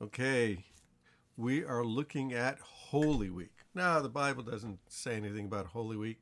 Okay, we are looking at Holy Week. Now, the Bible doesn't say anything about Holy Week.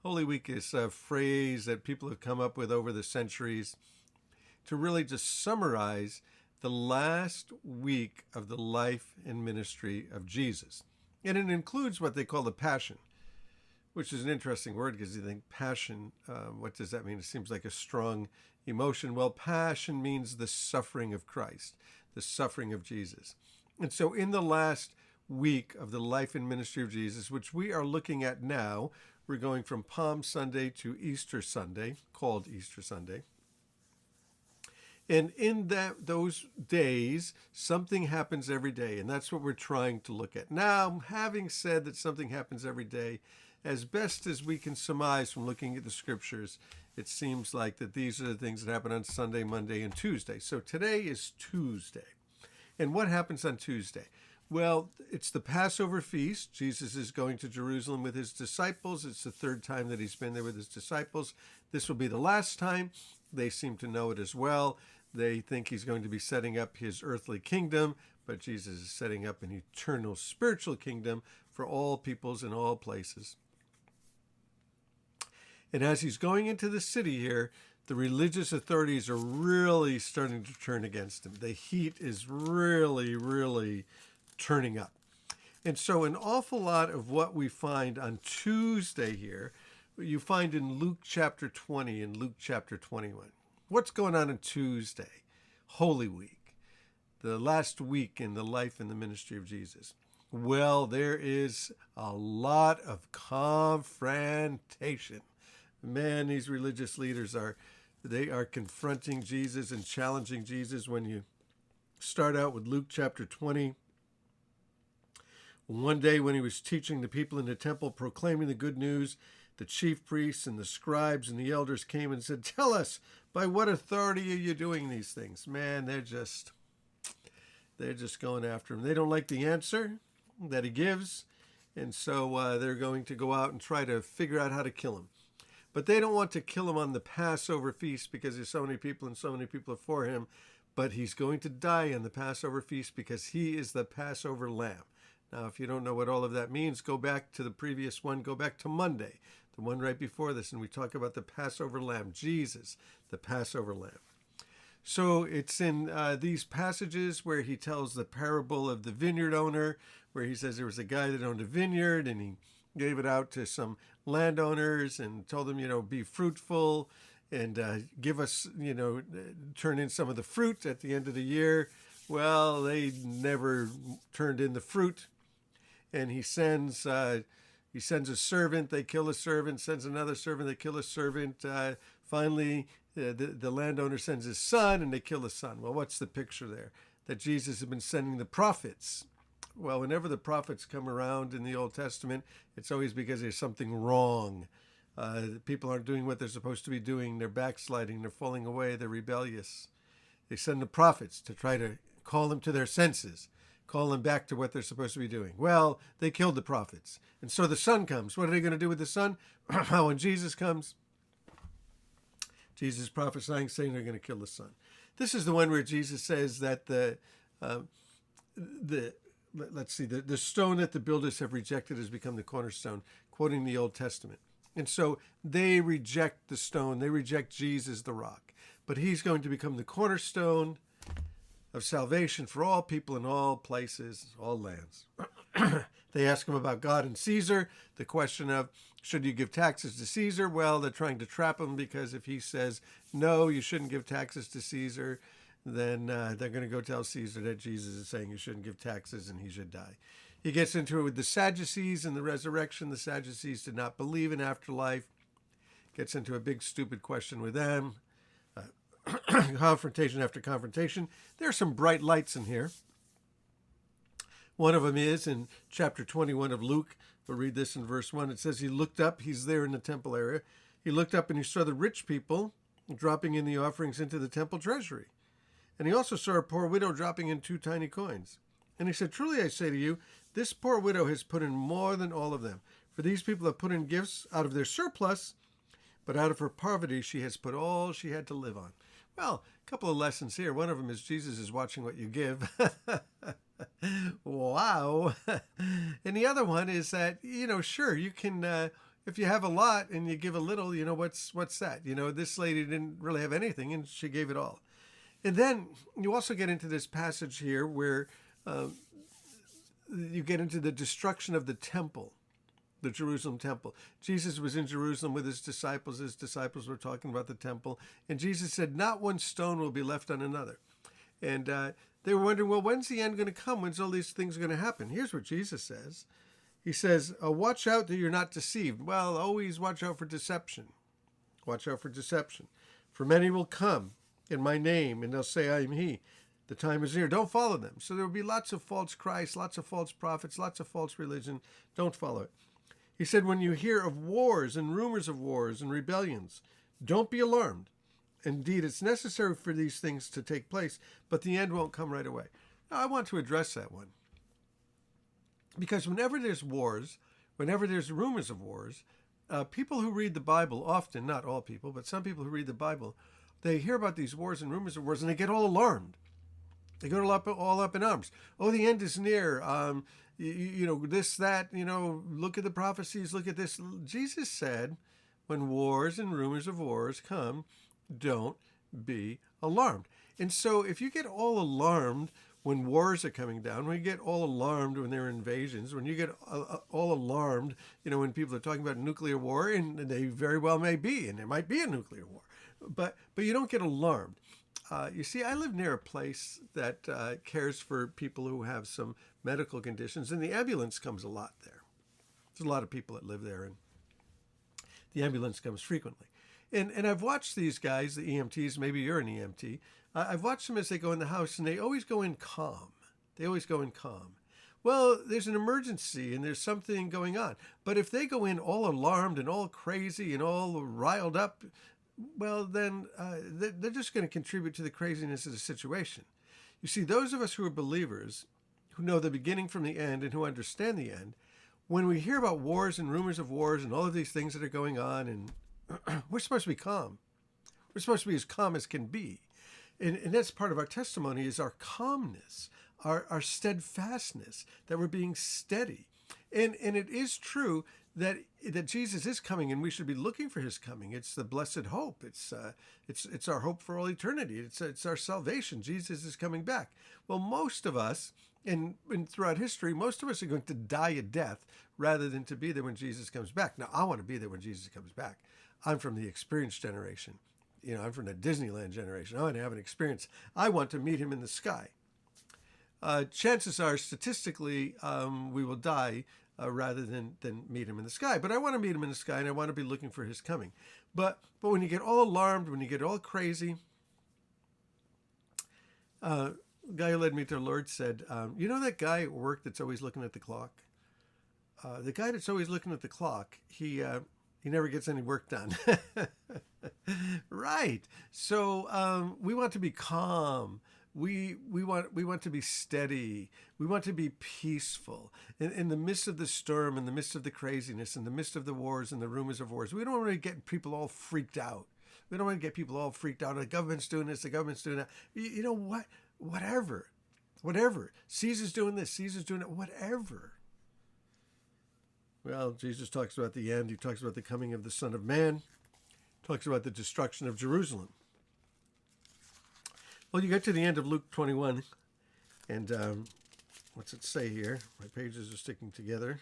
Holy Week is a phrase that people have come up with over the centuries to really just summarize the last week of the life and ministry of Jesus. And it includes what they call the Passion, which is an interesting word because you think passion, what does that mean? It seems like a strong emotion. Well, passion means the suffering of Christ, the suffering of Jesus. And so in the last week of the life and ministry of Jesus, which we are looking at now, we're going from Palm Sunday to Easter Sunday, called Easter Sunday. And in those days, something happens every day, and that's what we're trying to look at. Now, having said that something happens every day, as best as we can surmise from looking at the scriptures, it seems like that these are the things that happen on Sunday, Monday, and Tuesday. So today is Tuesday. And what happens on Tuesday? Well, it's the Passover Feast. Jesus is going to Jerusalem with his disciples. It's the third time that he's been there with his disciples. This will be the last time. They seem to know it as well. They think he's going to be setting up his earthly kingdom, but Jesus is setting up an eternal spiritual kingdom for all peoples in all places. And as he's going into the city here, the religious authorities are really starting to turn against him. The heat is really turning up. And so an awful lot of what we find on Tuesday here, you find in Luke chapter 20 and Luke chapter 21. What's going on Tuesday? Holy Week, the last week in the life and the ministry of Jesus. Well, there is a lot of confrontation. Man, these religious leaders are confronting Jesus and challenging Jesus. When you start out with Luke chapter 20, one day when he was teaching the people in the temple, proclaiming the good news, the chief priests and the scribes and the elders came and said, "Tell us, by what authority are you doing these things?" Man, they're just going after him. They don't like the answer that he gives, and so they're going to go out and try to figure out how to kill him. But they don't want to kill him on the Passover Feast because there's so many people and so many people are for him. But he's going to die on the Passover Feast because he is the Passover Lamb. Now, if you don't know what all of that means, go back to the previous one. Go back to Monday, the one right before this, and we talk about the Passover Lamb, Jesus, the Passover Lamb. So it's in these passages where he tells the parable of the vineyard owner, where he says there was a guy that owned a vineyard and he gave it out to some landowners and told them, be fruitful and give us, turn in some of the fruit at the end of the year. Well, they never turned in the fruit. And he sends a servant, they kill a servant, sends another servant, they kill a servant. Finally, the landowner sends his son and they kill the son. Well, what's the picture there? That Jesus had been sending the prophets. Well, whenever the prophets come around in the Old Testament, it's always because there's something wrong. People aren't doing what they're supposed to be doing. They're backsliding. They're falling away. They're rebellious. They send the prophets to try to call them to their senses, call them back to what they're supposed to be doing. Well, they killed the prophets. And so the son comes. What are they going to do with the son? When Jesus comes, Jesus is prophesying, saying they're going to kill the son. This is the one where Jesus says that the stone that the builders have rejected has become the cornerstone, quoting the Old Testament. And so they reject the stone. They reject Jesus, the rock. But he's going to become the cornerstone of salvation for all people in all places, all lands. They ask him about God and Caesar, the question of, should you give taxes to Caesar? Well, they're trying to trap him because if he says, no, you shouldn't give taxes to Caesar, then they're going to go tell Caesar that Jesus is saying you shouldn't give taxes and he should die. He gets into it with the Sadducees and the resurrection. The Sadducees did not believe in afterlife. Gets into a big stupid question with them. Confrontation after confrontation. There are some bright lights in here. One of them is in chapter 21 of Luke. We'll read this in verse 1. It says, he looked up. He's there in the temple area. He looked up and he saw the rich people dropping in the offerings into the temple treasury. And he also saw a poor widow dropping in 2 tiny coins. And he said, truly I say to you, this poor widow has put in more than all of them. For these people have put in gifts out of their surplus, but out of her poverty she has put all she had to live on. Well, couple of lessons here. One of them is Jesus is watching what you give. Wow. And the other one is that, sure, you can, if you have a lot and you give a little, what's that? This lady didn't really have anything and she gave it all. And then you also get into this passage here where you get into the destruction of the temple, the Jerusalem temple. Jesus was in Jerusalem with his disciples. His disciples were talking about the temple. And Jesus said, not one stone will be left on another. And they were wondering, well, when's the end going to come? When's all these things going to happen? Here's what Jesus says. He says, watch out that you're not deceived. Well, always watch out for deception. Watch out for deception. For many will come in my name, and they'll say, I am he. The time is near. Don't follow them. So there will be lots of false Christs, lots of false prophets, lots of false religion. Don't follow it. He said, when you hear of wars and rumors of wars and rebellions, don't be alarmed. Indeed, it's necessary for these things to take place, but the end won't come right away. Now, I want to address that one. Because whenever there's wars, whenever there's rumors of wars, people who read the Bible often, not all people, but some people who read the Bible, they hear about these wars and rumors of wars, and they get all alarmed. They go all up in arms. Oh, the end is near. This, that, look at the prophecies, look at this. Jesus said, when wars and rumors of wars come, don't be alarmed. And so if you get all alarmed when wars are coming down, when you get all alarmed when there are invasions, when you get all alarmed, when people are talking about nuclear war, and they very well may be, and there might be a nuclear war, but you don't get alarmed. You see, I live near a place that cares for people who have some medical conditions, and the ambulance comes a lot there. There's a lot of people that live there, and the ambulance comes frequently. And I've watched these guys, the EMTs, maybe you're an EMT, I've watched them as they go in the house, and they always go in calm. They always go in calm. Well, there's an emergency, and there's something going on. But if they go in all alarmed and all crazy and all riled up, well, then they're just going to contribute to the craziness of the situation. You see, those of us who are believers, who know the beginning from the end and who understand the end, when we hear about wars and rumors of wars and all of these things that are going on, and we're supposed to be calm. We're supposed to be as calm as can be. And that's part of our testimony, is our calmness, our steadfastness, that we're being steady. And it is true that Jesus is coming, and we should be looking for his coming. It's the blessed hope. It's our hope for all eternity. It's our salvation. Jesus is coming back. Well, most of us, and throughout history, most of us are going to die a death rather than to be there when Jesus comes back. Now, I want to be there when Jesus comes back. I'm from the experienced generation. I'm from the Disneyland generation. I want to have an experience. I want to meet him in the sky. Chances are, statistically, we will die rather than meet him in the sky. But I want to meet him in the sky, and I want to be looking for his coming. But when you get all alarmed, when you get all crazy, the guy who led me to the Lord said, that guy at work that's always looking at the clock? The guy that's always looking at the clock, he never gets any work done. Right. So we want to be calm. We want to be steady. We want to be peaceful. In the midst of the storm, in the midst of the craziness, in the midst of the wars and the rumors of wars, we don't want to get people all freaked out. We don't want to get people all freaked out. The government's doing this, the government's doing that. You know what? Whatever. Caesar's doing this, Caesar's doing that, whatever. Well, Jesus talks about the end. He talks about the coming of the Son of Man. Talks about the destruction of Jerusalem. Well, you get to the end of Luke 21, and what's it say here? My pages are sticking together.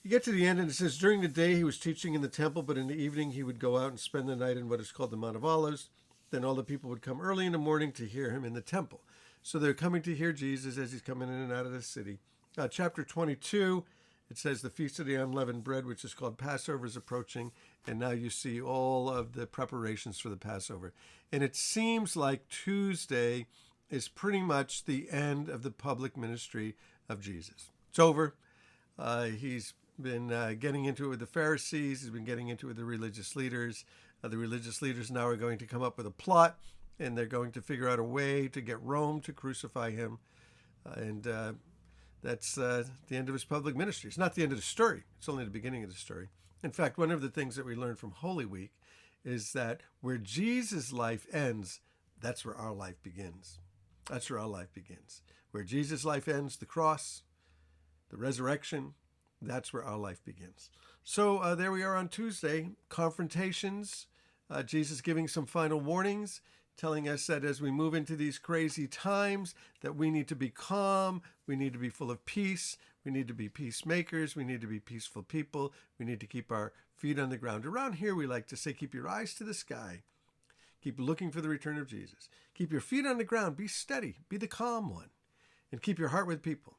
You get to the end, and it says, during the day he was teaching in the temple, but in the evening he would go out and spend the night in what is called the Mount of Olives. Then all the people would come early in the morning to hear him in the temple. So they're coming to hear Jesus as he's coming in and out of the city. Chapter 22, it says the Feast of the Unleavened Bread, which is called Passover, is approaching. And now you see all of the preparations for the Passover. And it seems like Tuesday is pretty much the end of the public ministry of Jesus. It's over. He's been getting into it with the Pharisees. He's been getting into it with the religious leaders. The religious leaders now are going to come up with a plot, and they're going to figure out a way to get Rome to crucify him. That's the end of his public ministry. It's not the end of the story. It's only the beginning of the story. In fact, one of the things that we learned from Holy Week is that where Jesus' life ends, that's where our life begins. That's where our life begins. Where Jesus' life ends, the cross, the resurrection, that's where our life begins. So there we are on Tuesday, confrontations, Jesus giving some final warnings, telling us that as we move into these crazy times, that we need to be calm, we need to be full of peace, we need to be peacemakers, we need to be peaceful people, we need to keep our feet on the ground. Around here, we like to say, keep your eyes to the sky, keep looking for the return of Jesus. Keep your feet on the ground, be steady, be the calm one, and keep your heart with people.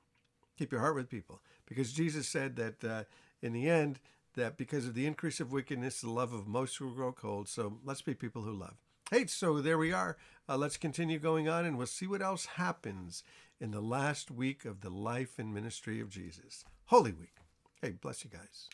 Keep your heart with people, because Jesus said that in the end, that because of the increase of wickedness, the love of most will grow cold. So let's be people who love. Hey, so there we are. Let's continue going on, and we'll see what else happens in the last week of the life and ministry of Jesus. Holy Week. Hey, bless you guys.